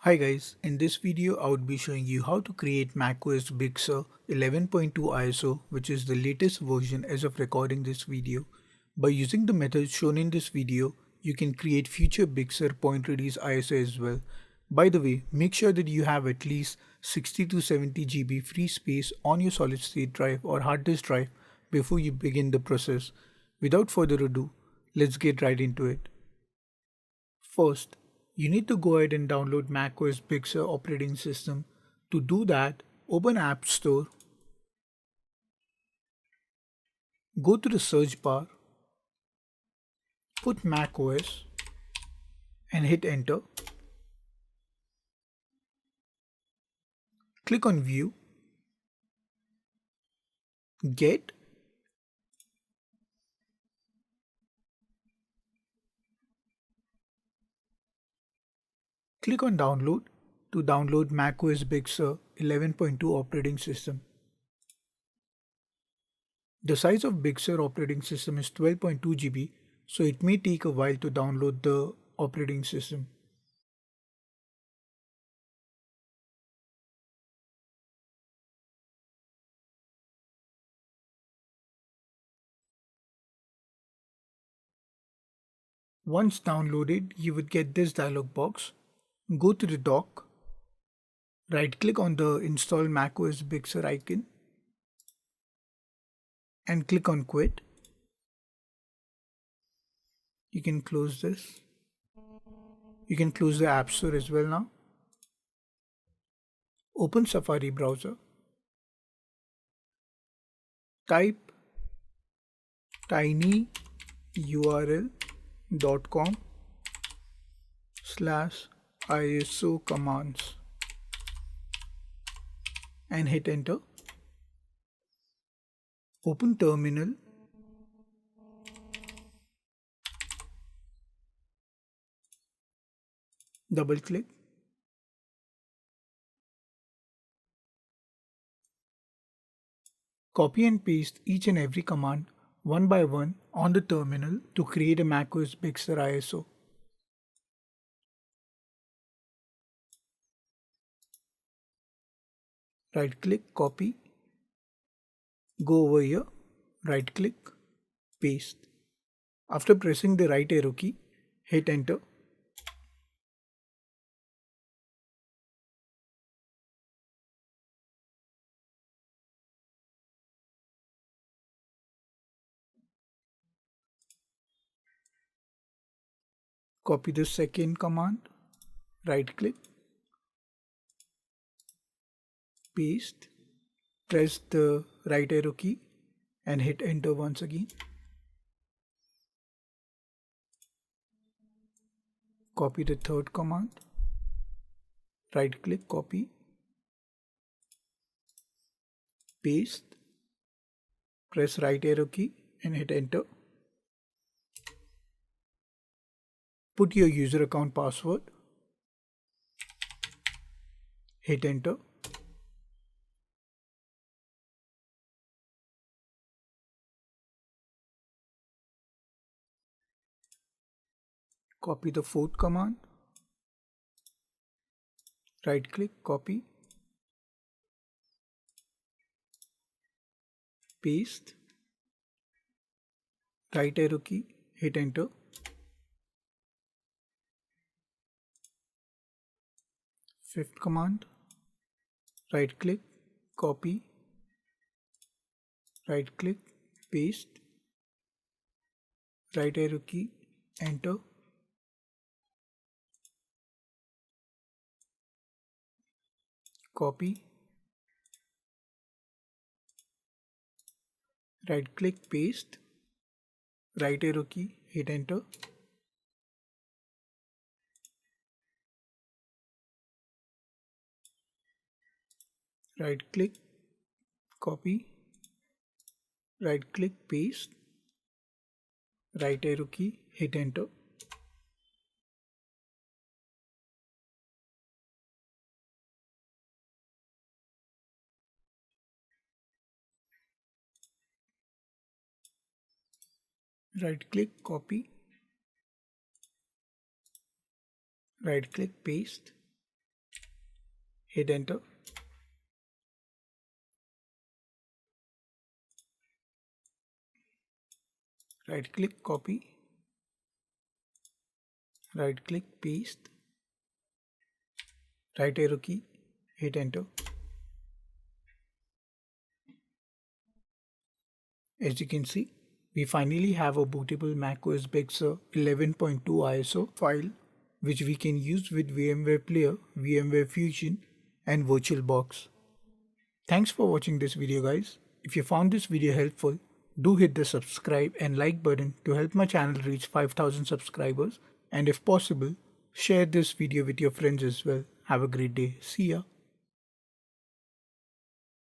Hi guys, in this video I would be showing you how to create macOS Big Sur 11.2 ISO, which is the latest version as of recording this video. By using the methods shown in this video, you can create future Big Sur point release ISO as well. By the way, make sure that you have at least 60 to 70 GB free space on your solid state drive or hard disk drive before you begin the process. Without further ado, let's get right into it. First, you need to go ahead and download macOS Big Sur operating system. To do that, open App Store, go to the search bar, put macOS and hit enter. Click on View, Get, click on Download to download macOS Big Sur 11.2 operating system. The size of Big Sur operating system is 12.2 GB, so it may take a while to download the operating system. Once downloaded, you would get this dialog box. Go to the dock, right click on the install macOS Big Sur icon and click on quit. You can close this. You can close the App Store as well now. Open Safari browser. Type tinyurl.com/ISO commands and hit enter. Open terminal. Double click. Copy and paste each and every command one by one on the terminal to create a macOS Big Sur ISO. Right click, copy, go over here, right click, paste. After pressing the right arrow key, hit enter. Copy the second command, right click, paste, press the right arrow key and hit enter once again. Copy the third command, right click, copy, paste, press right arrow key and hit enter. Put your user account password, hit enter. Copy the fourth command, right click, copy, paste, right arrow key, hit enter. Fifth command, right click, copy, right click, paste, right arrow key, enter. Copy, right click, paste, right arrow key, hit enter. Right click, copy, right click, paste, right arrow key, hit enter. Right click, copy, right click, paste, hit enter. Right click, copy. Right click, paste. Right arrow key, hit enter. As you can see, we finally have a bootable macOS Big Sur 11.2 ISO file, which we can use with VMware Player, VMware Fusion, and VirtualBox. Thanks for watching this video, guys. If you found this video helpful, do hit the subscribe and like button to help my channel reach 5,000 subscribers, and if possible, share this video with your friends as well. Have a great day. See ya.